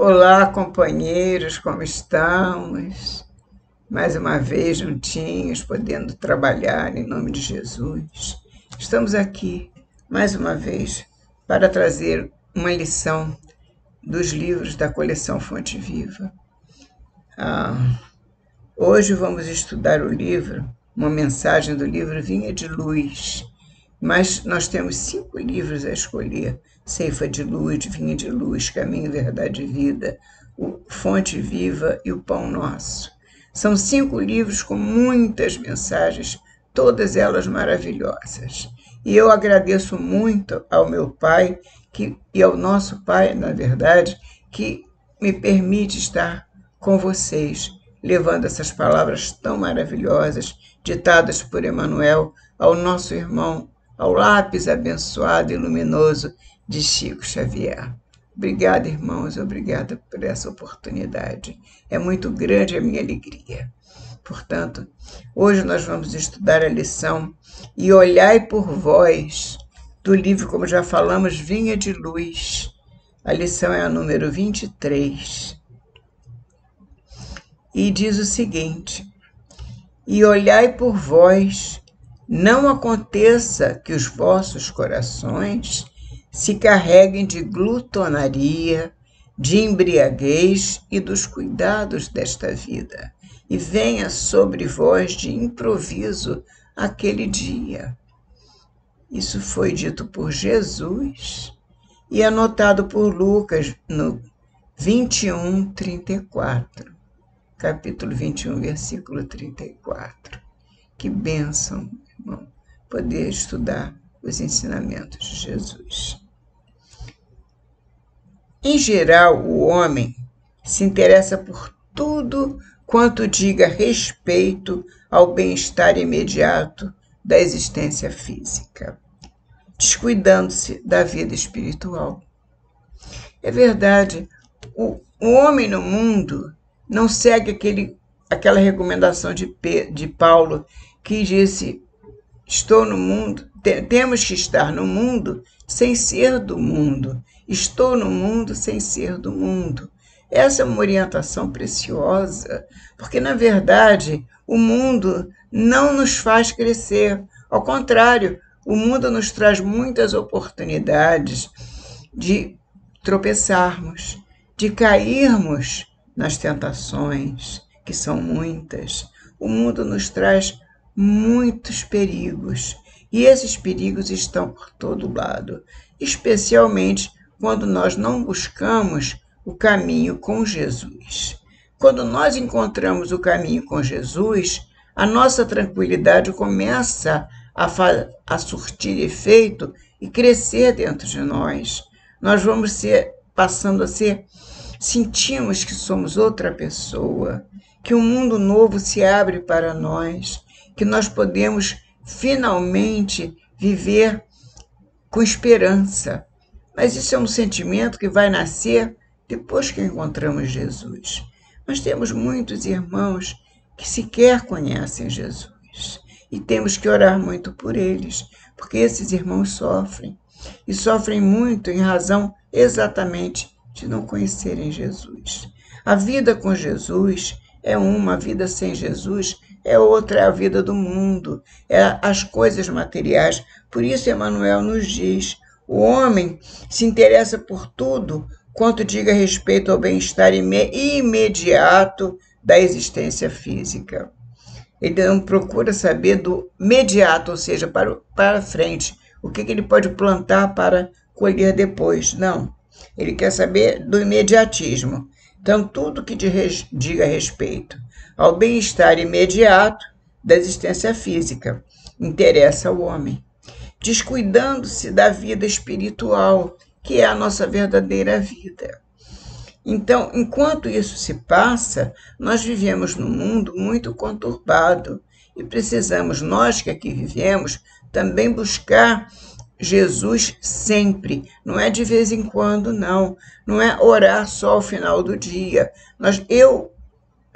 Olá, companheiros, como estamos? Mais uma vez juntinhos, podendo trabalhar em nome de Jesus. Estamos aqui, mais uma vez, para trazer uma lição dos livros da coleção Fonte Viva. Hoje vamos estudar o livro, uma mensagem do livro Vinha de Luz, mas nós temos 5 livros a escolher: Ceifa de Luz, Vinha de Luz, Caminho, Verdade e Vida, o Fonte Viva e o Pão Nosso. São 5 livros com muitas mensagens, todas elas maravilhosas. E eu agradeço muito ao meu pai, e ao nosso pai, na verdade, que me permite estar com vocês, levando essas palavras tão maravilhosas, ditadas por Emmanuel, ao nosso irmão, ao lápis abençoado e luminoso de Chico Xavier. Obrigada, irmãos, obrigada por essa oportunidade. É muito grande a minha alegria. Portanto, hoje nós vamos estudar a lição E Olhai por Vós, do livro, como já falamos, Vinha de Luz. A lição é a número 23. E diz o seguinte: E olhai por vós, não aconteça que os vossos corações se carreguem de glutonaria, de embriaguez e dos cuidados desta vida, e venha sobre vós de improviso aquele dia. Isso foi dito por Jesus e anotado por Lucas no 21:34. Capítulo 21, versículo 34. Que bênção, irmão, poder estudar os ensinamentos de Jesus. Em geral, o homem se interessa por tudo quanto diga respeito ao bem-estar imediato da existência física, descuidando-se da vida espiritual. É verdade, o homem no mundo não segue aquela recomendação de Paulo, que disse: estou no mundo, temos que estar no mundo sem ser do mundo. Estou no mundo sem ser do mundo. Essa é uma orientação preciosa, porque, na verdade, o mundo não nos faz crescer. Ao contrário, o mundo nos traz muitas oportunidades de tropeçarmos, de cairmos nas tentações, que são muitas. O mundo nos traz muitos perigos, e esses perigos estão por todo lado, especialmente quando nós não buscamos o caminho com Jesus. Quando nós encontramos o caminho com Jesus, a nossa tranquilidade começa a surtir efeito e crescer dentro de nós. Nós vamos passando a ser, sentimos que somos outra pessoa, que um mundo novo se abre para nós, que nós podemos finalmente viver com esperança. Mas isso é um sentimento que vai nascer depois que encontramos Jesus. Nós temos muitos irmãos que sequer conhecem Jesus e temos que orar muito por eles, porque esses irmãos sofrem. E sofrem muito em razão exatamente de não conhecerem Jesus. A vida com Jesus é uma, a vida sem Jesus é outra, é a vida do mundo, é as coisas materiais. Por isso Emmanuel nos diz: o homem se interessa por tudo quanto diga respeito ao bem-estar imediato da existência física. Ele não procura saber do imediato, ou seja, para frente, o que ele pode plantar para colher depois. Não, ele quer saber do imediatismo. Então, tudo que diga respeito ao bem-estar imediato da existência física interessa ao homem, descuidando-se da vida espiritual, que é a nossa verdadeira vida. Então, enquanto isso se passa, nós vivemos num mundo muito conturbado e precisamos, nós que aqui vivemos, também buscar Jesus sempre. Não é de vez em quando, não. Não é orar só ao final do dia. Eu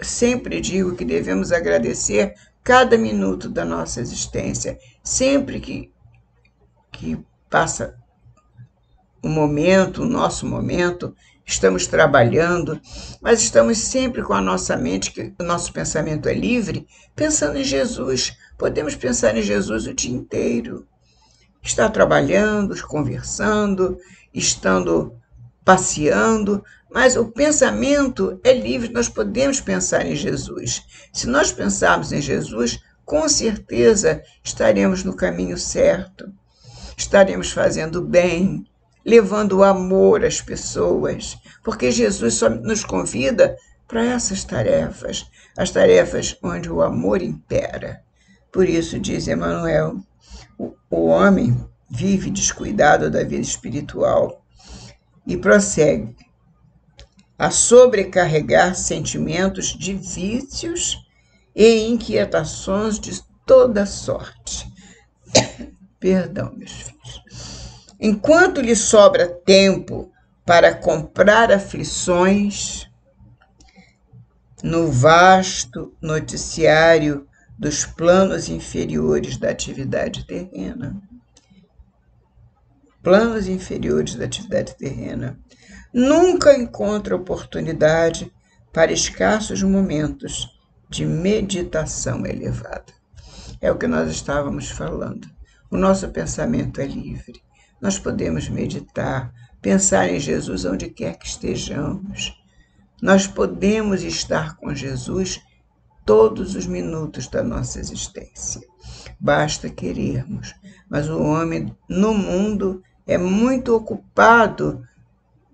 sempre digo que devemos agradecer cada minuto da nossa existência. Sempre que passa o nosso momento, estamos trabalhando, mas estamos sempre com a nossa mente, que o nosso pensamento é livre, pensando em Jesus. Podemos pensar em Jesus o dia inteiro. Estar trabalhando, conversando, estando passeando, mas o pensamento é livre, nós podemos pensar em Jesus. Se nós pensarmos em Jesus, com certeza estaremos no caminho certo, estaremos fazendo bem, levando o amor às pessoas, porque Jesus só nos convida para essas tarefas, as tarefas onde o amor impera. Por isso, diz Emmanuel, o homem vive descuidado da vida espiritual e prossegue a sobrecarregar sentimentos de vícios e inquietações de toda sorte. Perdão, meus filhos. Enquanto lhe sobra tempo para comprar aflições no vasto noticiário dos planos inferiores da atividade terrena. Planos inferiores da atividade terrena. Nunca encontra oportunidade para escassos momentos de meditação elevada. É o que nós estávamos falando. O nosso pensamento é livre. Nós podemos meditar, pensar em Jesus onde quer que estejamos. Nós podemos estar com Jesus todos os minutos da nossa existência. Basta querermos. Mas o homem no mundo é muito ocupado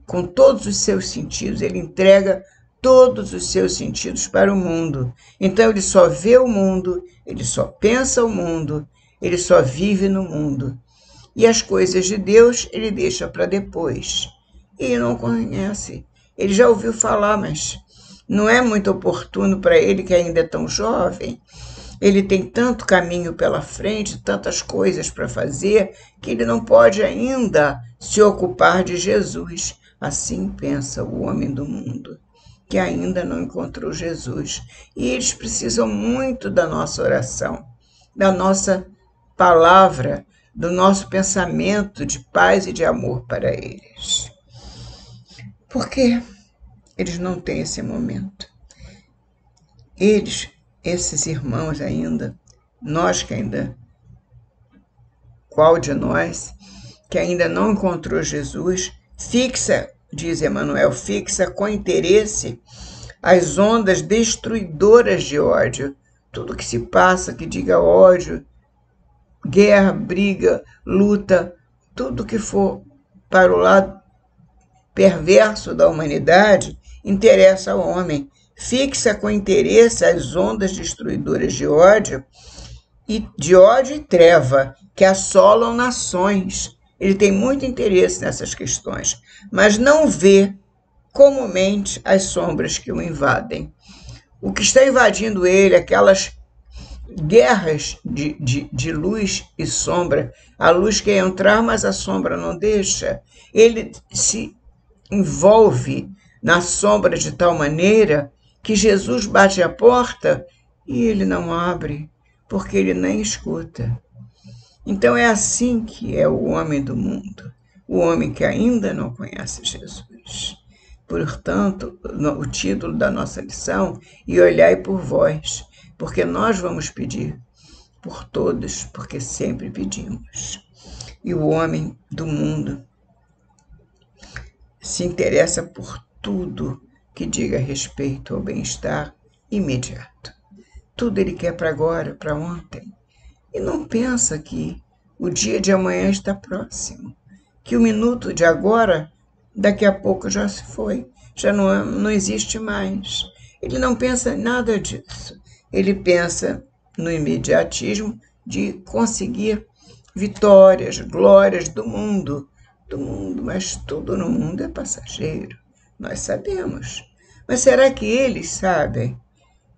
com todos os seus sentidos. Ele entrega todos os seus sentidos para o mundo. Então ele só vê o mundo, ele só pensa o mundo, ele só vive no mundo. E as coisas de Deus ele deixa para depois. E ele não conhece. Ele já ouviu falar, mas não é muito oportuno para ele, que ainda é tão jovem. Ele tem tanto caminho pela frente, tantas coisas para fazer, que ele não pode ainda se ocupar de Jesus. Assim pensa o homem do mundo, que ainda não encontrou Jesus. E eles precisam muito da nossa oração, da nossa palavra, do nosso pensamento de paz e de amor para eles. Porque eles não têm esse momento. Eles, esses irmãos ainda, nós que ainda, qual de nós, que ainda não encontrou Jesus, fixa, diz Emmanuel, fixa com interesse as ondas destruidoras de ódio. Tudo que se passa, que diga ódio, guerra, briga, luta, tudo que for para o lado perverso da humanidade, interessa ao homem. Fixa com interesse as ondas destruidoras de ódio e treva que assolam nações. Ele tem muito interesse nessas questões, mas não vê comumente as sombras que o invadem. O que está invadindo ele, aquelas guerras de luz e sombra, a luz quer entrar, mas a sombra não deixa. Ele se envolve na sombra de tal maneira que Jesus bate a porta e ele não abre, porque ele nem escuta. Então é assim que é o homem do mundo, o homem que ainda não conhece Jesus. Portanto, o título da nossa lição é Olhai por vós, porque nós vamos pedir por todos, porque sempre pedimos. E o homem do mundo se interessa por tudo que diga respeito ao bem-estar imediato. Tudo ele quer para agora, para ontem. E não pensa que o dia de amanhã está próximo, que o minuto de agora, daqui a pouco já se foi, já não existe mais. Ele não pensa em nada disso. Ele pensa no imediatismo de conseguir vitórias, glórias do mundo, mas tudo no mundo é passageiro. Nós sabemos. Mas será que eles sabem?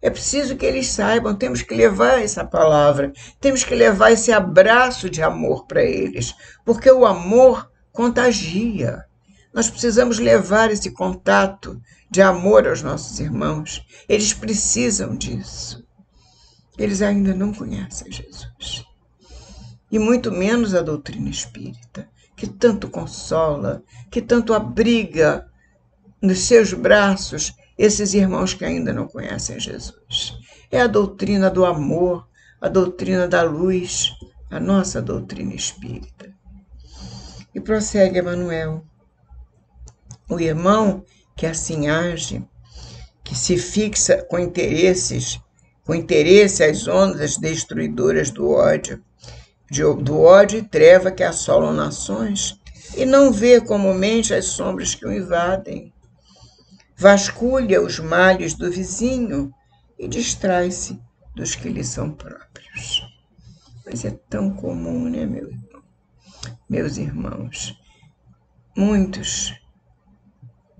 É preciso que eles saibam, temos que levar essa palavra, temos que levar esse abraço de amor para eles, porque o amor contagia. Nós precisamos levar esse contato de amor aos nossos irmãos. Eles precisam disso. Eles ainda não conhecem Jesus. E muito menos a doutrina espírita, que tanto consola, que tanto abriga nos seus braços esses irmãos que ainda não conhecem Jesus. É a doutrina do amor, a doutrina da luz, a nossa doutrina espírita. E prossegue Emmanuel. O irmão que assim age, que se fixa com interesse às ondas destruidoras do ódio e treva que assolam nações, e não vê comumente as sombras que o invadem. Vasculha os males do vizinho e distrai-se dos que lhe são próprios. Mas é tão comum, né, meus irmãos? Muitos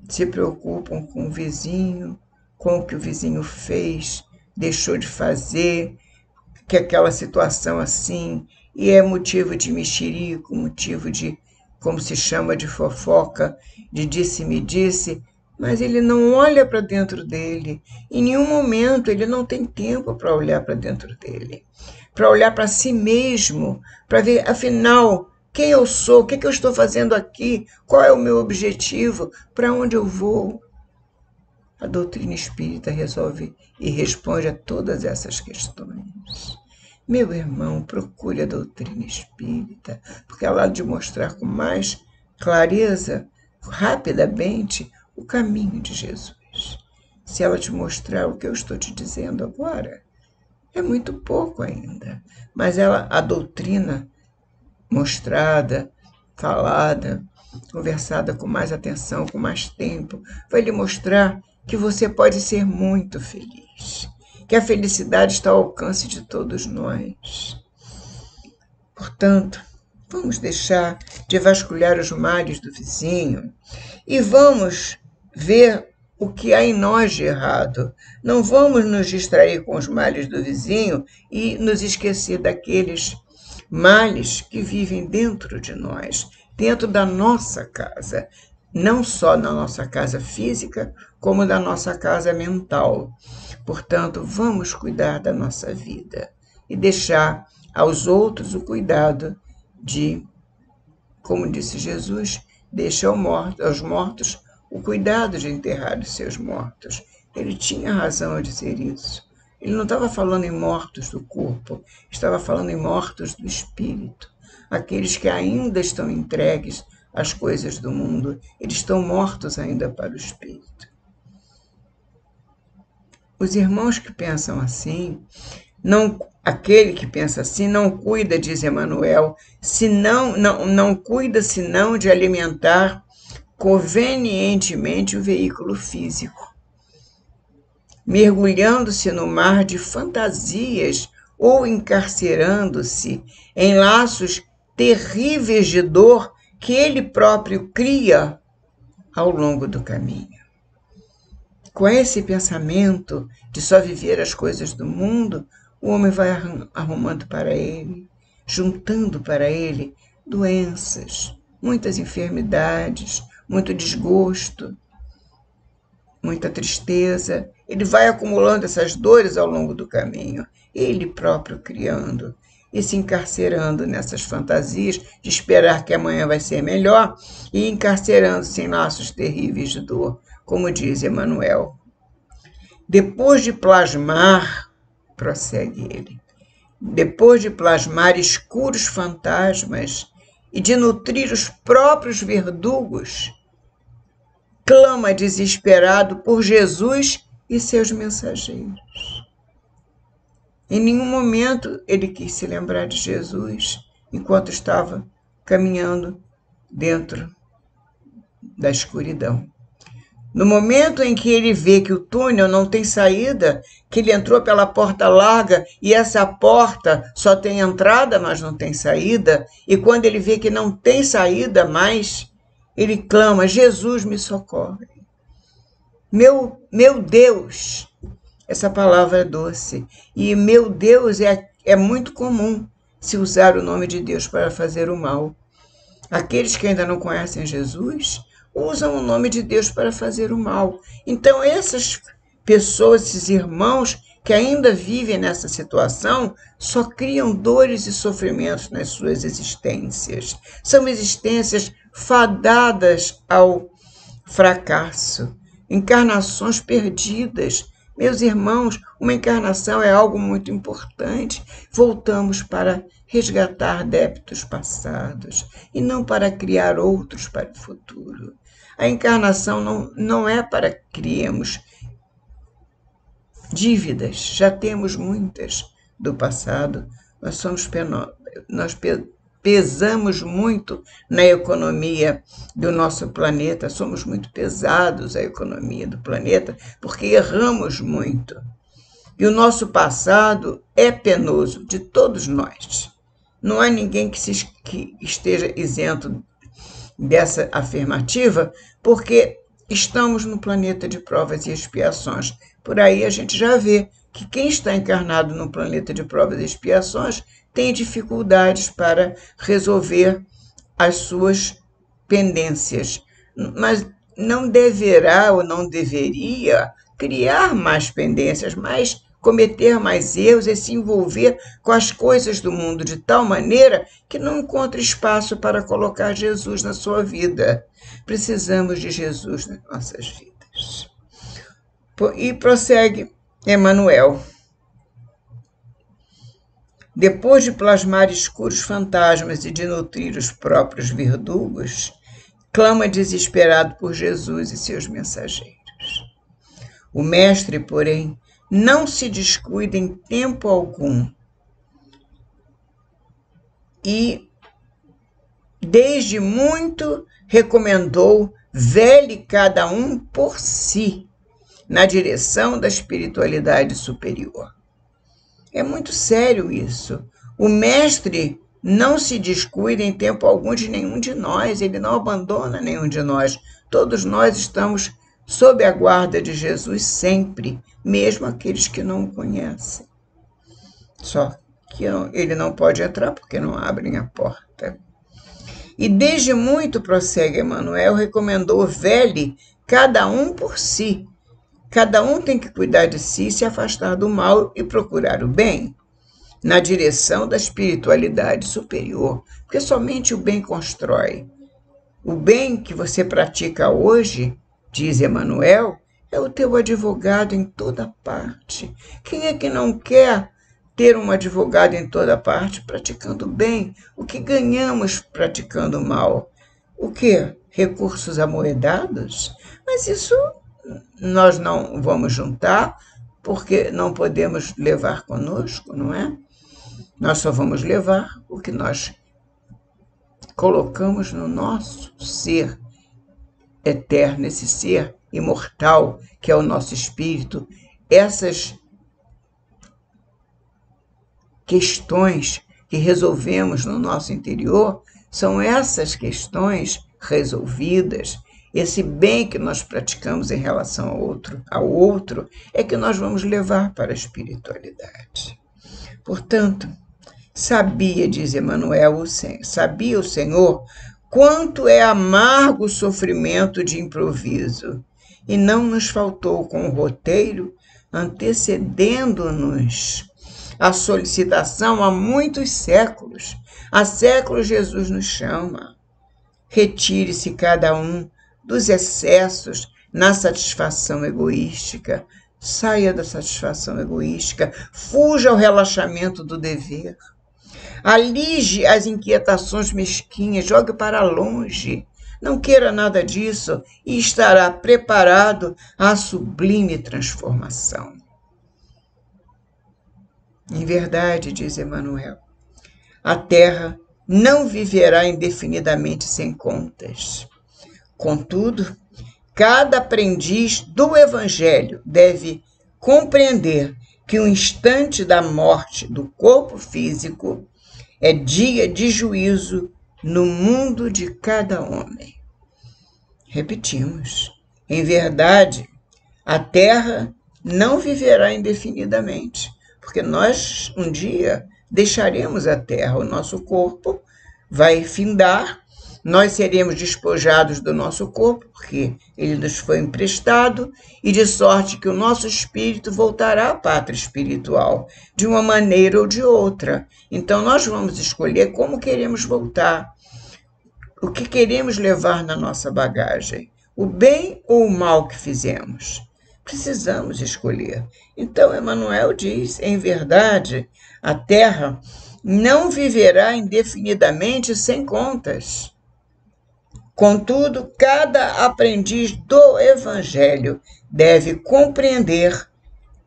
se preocupam com o vizinho, com o que o vizinho fez, deixou de fazer, que aquela situação assim, e é motivo de mexerico, motivo de, como se chama, de fofoca, de disse-me-disse, mas ele não olha para dentro dele. Em nenhum momento ele não tem tempo para olhar para dentro dele, para olhar para si mesmo, para ver, afinal, quem eu sou, o que eu estou fazendo aqui, qual é o meu objetivo, para onde eu vou. A doutrina espírita resolve e responde a todas essas questões. Meu irmão, procure a doutrina espírita, porque ela há de mostrar com mais clareza, rapidamente, o caminho de Jesus. Se ela te mostrar o que eu estou te dizendo agora, é muito pouco ainda, mas a doutrina mostrada, falada, conversada com mais atenção, com mais tempo, vai lhe mostrar que você pode ser muito feliz, que a felicidade está ao alcance de todos nós. Portanto, vamos deixar de vasculhar os males do vizinho e vamos ver o que há em nós de errado. Não vamos nos distrair com os males do vizinho e nos esquecer daqueles males que vivem dentro de nós, dentro da nossa casa, não só na nossa casa física, como da nossa casa mental. Portanto, vamos cuidar da nossa vida e deixar aos outros o cuidado de, como disse Jesus, deixa aos mortos o cuidado de enterrar os seus mortos. Ele tinha razão a dizer isso. Ele não estava falando em mortos do corpo, estava falando em mortos do espírito. Aqueles que ainda estão entregues às coisas do mundo, eles estão mortos ainda para o espírito. Os irmãos que pensam assim, aquele que pensa assim não cuida, diz Emmanuel, não cuida senão de alimentar convenientemente o veículo físico, mergulhando-se no mar de fantasias ou encarcerando-se em laços terríveis de dor que ele próprio cria ao longo do caminho. Com esse pensamento de só viver as coisas do mundo, o homem vai arrumando para ele, juntando para ele doenças, muitas enfermidades, muito desgosto, muita tristeza. Ele vai acumulando essas dores ao longo do caminho, ele próprio criando e se encarcerando nessas fantasias de esperar que amanhã vai ser melhor e encarcerando-se em laços terríveis de dor, como diz Emmanuel. Depois de plasmar, prossegue ele, depois de plasmar escuros fantasmas e de nutrir os próprios verdugos, clama desesperado por Jesus e seus mensageiros. Em nenhum momento ele quis se lembrar de Jesus enquanto estava caminhando dentro da escuridão. No momento em que ele vê que o túnel não tem saída, que ele entrou pela porta larga e essa porta só tem entrada, mas não tem saída, e quando ele vê que não tem saída mais, ele clama, Jesus me socorre. Meu Deus, essa palavra é doce, e meu Deus é muito comum se usar o nome de Deus para fazer o mal. Aqueles que ainda não conhecem Jesus usam o nome de Deus para fazer o mal. Então, essas pessoas, esses irmãos que ainda vivem nessa situação só criam dores e sofrimentos nas suas existências. São existências fadadas ao fracasso, encarnações perdidas. Meus irmãos, uma encarnação é algo muito importante. Voltamos para resgatar débitos passados e não para criar outros para o futuro. A encarnação não é para que criemos dívidas, já temos muitas do passado. Nós pesamos muito na economia do nosso planeta, somos muito pesados a economia do planeta, porque erramos muito. E o nosso passado é penoso, de todos nós. Não há ninguém que esteja isento dessa afirmativa, porque estamos no planeta de provas e expiações. Por aí a gente já vê que quem está encarnado no planeta de provas e expiações tem dificuldades para resolver as suas pendências, mas não deverá ou não deveria criar mais pendências, mas cometer mais erros e se envolver com as coisas do mundo de tal maneira que não encontra espaço para colocar Jesus na sua vida. Precisamos de Jesus nas nossas vidas. E prossegue Emmanuel. Depois de plasmar escuros fantasmas e de nutrir os próprios verdugos, clama desesperado por Jesus e seus mensageiros. O mestre, porém, não se descuida em tempo algum e, desde muito, recomendou vele cada um por si, na direção da espiritualidade superior. É muito sério isso. O mestre não se descuida em tempo algum de nenhum de nós, ele não abandona nenhum de nós. Todos nós estamos sob a guarda de Jesus sempre, mesmo aqueles que não o conhecem. Só que ele não pode entrar porque não abrem a porta. E desde muito, prossegue Emmanuel, recomendou vele cada um por si. Cada um tem que cuidar de si, se afastar do mal e procurar o bem, na direção da espiritualidade superior, porque somente o bem constrói. O bem que você pratica hoje, diz Emmanuel, é o teu advogado em toda parte. Quem é que não quer ter um advogado em toda parte praticando bem? O que ganhamos praticando mal? O quê? Recursos amoedados? Mas isso nós não vamos juntar, porque não podemos levar conosco, não é? Nós só vamos levar o que nós colocamos no nosso ser eterno, esse ser imortal, que é o nosso espírito. Essas questões que resolvemos no nosso interior são essas questões resolvidas. Esse bem que nós praticamos em relação ao outro é que nós vamos levar para a espiritualidade. Portanto, diz Emmanuel, sabia o Senhor quanto é amargo o sofrimento de improviso, e não nos faltou com o roteiro, antecedendo-nos a solicitação há muitos séculos. Há séculos Jesus nos chama. Retire-se cada um dos excessos na satisfação egoística. Saia da satisfação egoística, fuja ao relaxamento do dever. Alige as inquietações mesquinhas, jogue para longe. Não queira nada disso e estará preparado à sublime transformação. Em verdade, diz Emmanuel, a terra não viverá indefinidamente sem contas. Contudo, cada aprendiz do Evangelho deve compreender que o instante da morte do corpo físico é dia de juízo no mundo de cada homem. Repetimos, em verdade, a terra não viverá indefinidamente, porque nós um dia deixaremos a terra, o nosso corpo vai findar Nós seremos despojados do nosso corpo, porque ele nos foi emprestado, e de sorte que o nosso espírito voltará à pátria espiritual, de uma maneira ou de outra. Então, nós vamos escolher como queremos voltar, o que queremos levar na nossa bagagem, o bem ou o mal que fizemos. Precisamos escolher. Então, Emmanuel diz, em verdade, a terra não viverá indefinidamente sem contas. Contudo, cada aprendiz do Evangelho deve compreender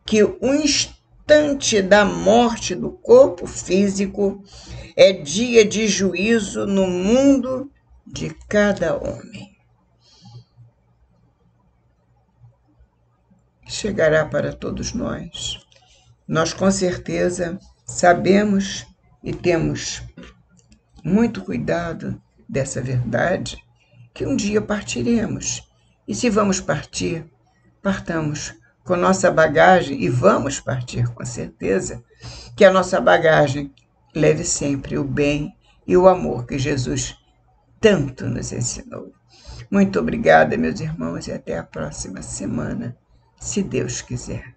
que o instante da morte do corpo físico é dia de juízo no mundo de cada homem. Chegará para todos nós. Nós, com certeza, sabemos e temos muito cuidado dessa verdade, que um dia partiremos. E se vamos partir, partamos com nossa bagagem, e vamos partir com certeza, que a nossa bagagem leve sempre o bem e o amor que Jesus tanto nos ensinou. Muito obrigada, meus irmãos, e até a próxima semana, se Deus quiser.